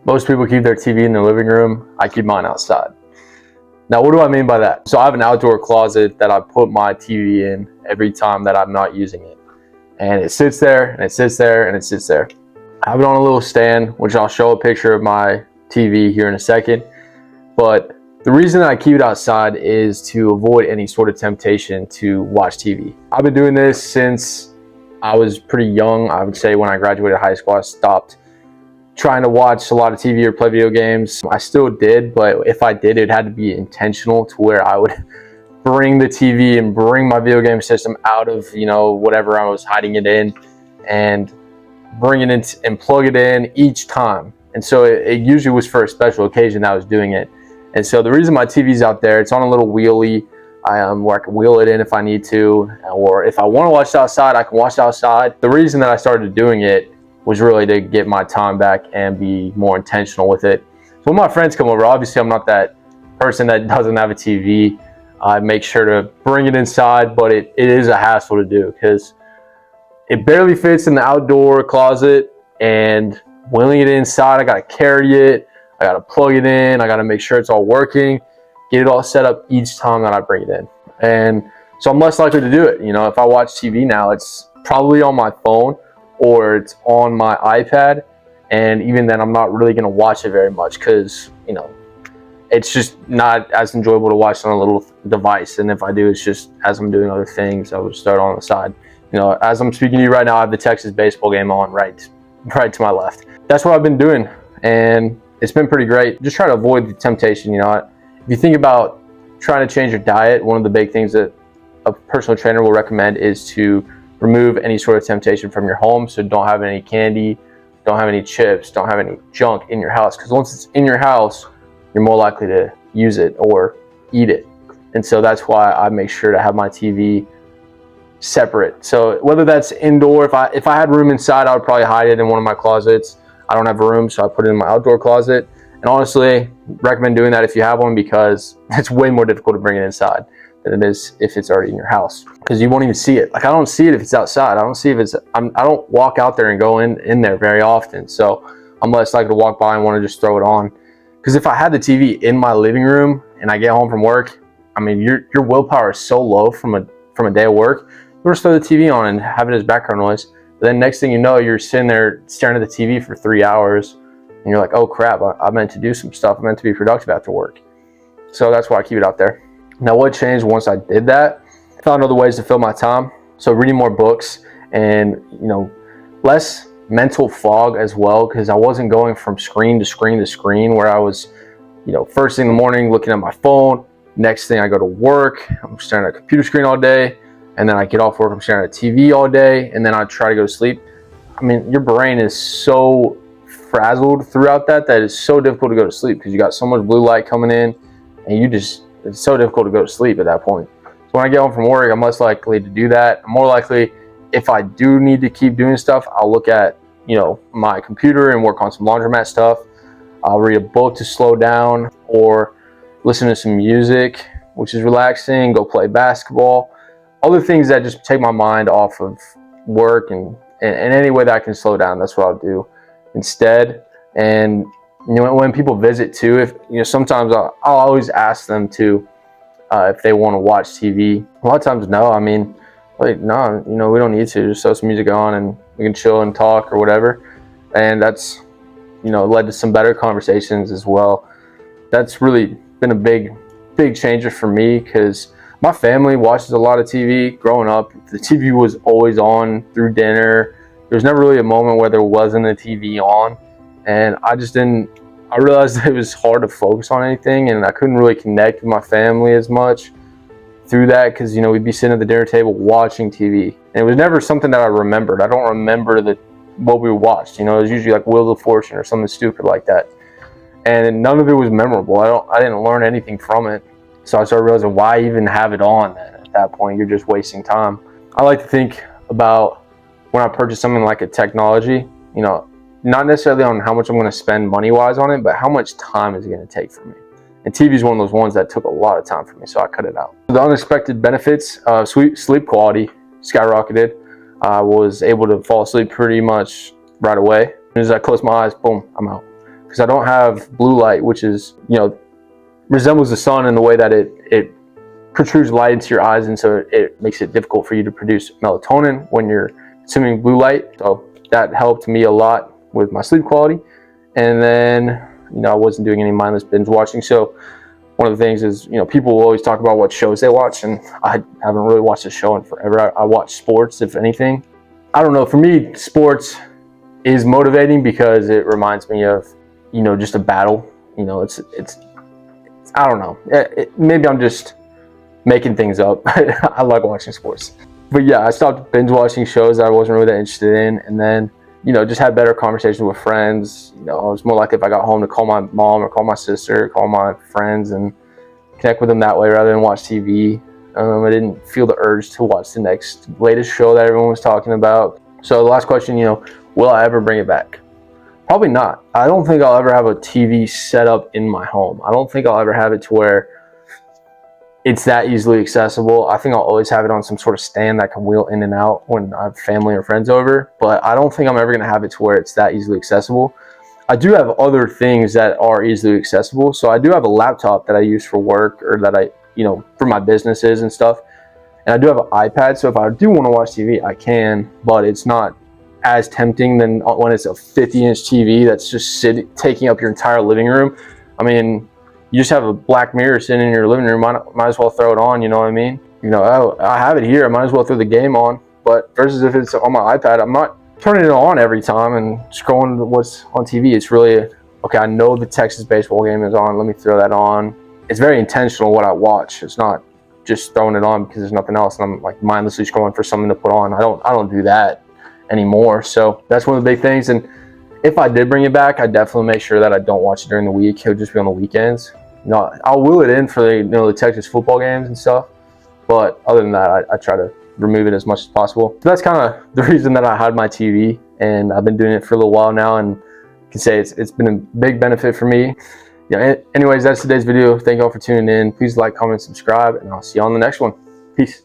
Most people keep their TV in their living room. I keep mine outside. Now, what do I mean by that? So I have an outdoor closet that I put my TV in every time that I'm not using it. And it sits there, and it sits there, and it sits there. I have it on a little stand, which I'll show a picture of my TV here in a second. But the reason that I keep it outside is to avoid any sort of temptation to watch TV. I've been doing this since I was pretty young. I would say when I graduated high school, I stopped trying to watch a lot of TV or play video games. I still did, but if I did, it had to be intentional to where I would bring the TV and bring my video game system out of, whatever I was hiding it in and bring it in and plug it in each time. And so it usually was for a special occasion that I was doing it. And so the reason my TV's out there, it's on a little wheelie where I can wheel it in if I need to, or if I want to watch it outside, I can watch it outside. The reason that I started doing it was really to get my time back and be more intentional with it. So when my friends come over, obviously I'm not that person that doesn't have a TV. I make sure to bring it inside, but it is a hassle to do because it barely fits in the outdoor closet, and wheeling it inside, I gotta carry it, I gotta plug it in, I gotta make sure it's all working, get it all set up each time that I bring it in. And so I'm less likely to do it. If I watch TV now, it's probably on my phone or it's on my iPad, and even then I'm not really gonna watch it very much because it's just not as enjoyable to watch on a little device. And if I do, it's just as I'm doing other things, I would start on the side. As I'm speaking to you right now, I have the Texas baseball game on right to my left. That's what I've been doing, and it's been pretty great. Just try to avoid the temptation. If you think about trying to change your diet, one of the big things that a personal trainer will recommend is to remove any sort of temptation from your home. So don't have any candy, don't have any chips, don't have any junk in your house, because once it's in your house, you're more likely to use it or eat it. And so that's why I make sure to have my TV separate. So whether that's indoor, if I had room inside, I would probably hide it in one of my closets. I don't have a room, so I put it in my outdoor closet. And honestly, recommend doing that if you have one, because it's way more difficult to bring it inside than it is if it's already in your house, because you won't even see it. Like, I don't see it if it's outside. I don't see if it's I don't walk out there and go in there very often, so I'm less likely to walk by and want to just throw it on. Because if I had the TV in my living room and I get home from work, your willpower is so low from a day of work. You just throw the TV on and have it as background noise. But then next thing you know, you're sitting there staring at the TV for 3 hours, and you're like, oh crap, I meant to do some stuff. I meant to be productive after work. So that's why I keep it out there. Now, what changed once I did that? I found other ways to fill my time. So reading more books and, less mental fog as well, because I wasn't going from screen to screen to screen where I was, first thing in the morning looking at my phone. Next thing I go to work, I'm staring at a computer screen all day. And then I get off work, I'm staring at TV all day, and then I try to go to sleep. Your brain is so frazzled throughout that it's so difficult to go to sleep because you got so much blue light coming in, and it's so difficult to go to sleep at that point. So when I get home from work, I'm less likely to do that. I'm more likely, if I do need to keep doing stuff, I'll look at, my computer and work on some laundromat stuff. I'll read a book to slow down, or listen to some music, which is relaxing, go play basketball. Other things that just take my mind off of work, and any way that I can slow down, that's what I'll do instead. And when people visit too, if sometimes I'll always ask them to if they want to watch TV. A lot of times, no. No, we don't need to. Just throw some music on and we can chill and talk or whatever. And that's led to some better conversations as well. That's really been a big changer for me, because my family watches a lot of TV. Growing up, the TV was always on through dinner. There was never really a moment where there wasn't a TV on. And I realized that it was hard to focus on anything, and I couldn't really connect with my family as much through that, because, we'd be sitting at the dinner table watching TV. And it was never something that I remembered. I don't remember what we watched. It was usually like Wheel of Fortune or something stupid like that. And none of it was memorable. I didn't learn anything from it. So I started realizing, why even have it on then? At that point, you're just wasting time. I like to think about when I purchase something like a technology, not necessarily on how much I'm going to spend money-wise on it, but how much time is it going to take for me. And TV is one of those ones that took a lot of time for me, so I cut it out. The unexpected benefits, sleep quality skyrocketed. I was able to fall asleep pretty much right away. As soon as I close my eyes, boom, I'm out. because I don't have blue light, which is, you know, resembles the sun in the way that it protrudes light into your eyes, and so it makes it difficult for you to produce melatonin when you're consuming blue light. So that helped me a lot with my sleep quality. And then, you know, I wasn't doing any mindless binge watching. So one of the things is, you know, people will always talk about what shows they watch, and I haven't really watched a show in forever. I watch sports, if anything. I don't know, for me, sports is motivating because it reminds me of, you know, just a battle. You know, it's I don't know. Maybe I'm just making things up. I like watching sports. But yeah, I stopped binge watching shows that I wasn't really that interested in, and then, you know, just had better conversations with friends. You know, I was more likely, if I got home, to call my mom or call my sister, call my friends, and connect with them that way rather than watch TV. I didn't feel the urge to watch the next latest show that everyone was talking about. So the last question, you know, will I ever bring it back? Probably not. I don't think I'll ever have a TV set up in my home. I don't think I'll ever have it to where it's that easily accessible. I think I'll always have it on some sort of stand that I can wheel in and out when I have family or friends over, but I don't think I'm ever going to have it to where it's that easily accessible. I do have other things that are easily accessible. So I do have a laptop that I use for work, or that I, you know, for my businesses and stuff. And I do have an iPad. So if I do want to watch TV, I can, but it's not as tempting than when it's a 50-inch TV that's just taking up your entire living room. I mean, you just have a black mirror sitting in your living room, might as well throw it on, you know what I mean? You know, I have it here, I might as well throw the game on. But versus if it's on my iPad, I'm not turning it on every time and scrolling to what's on TV. It's really, okay, I know the Texas baseball game is on, let me throw that on. It's very intentional what I watch. It's not just throwing it on because there's nothing else and I'm like mindlessly scrolling for something to put on. I don't do that anymore. So that's one of the big things. And if I did bring it back, I'd definitely make sure that I don't watch it during the week. It'll just be on the weekends. You know, I'll wheel it in for the, you know, the Texas football games and stuff. But other than that, I try to remove it as much as possible. So that's kind of the reason that I had my TV, and I've been doing it for a little while now, and I can say it's been a big benefit for me. Yeah. Anyways, that's today's video. Thank you all for tuning in. Please like, comment, subscribe, and I'll see you on the next one. Peace.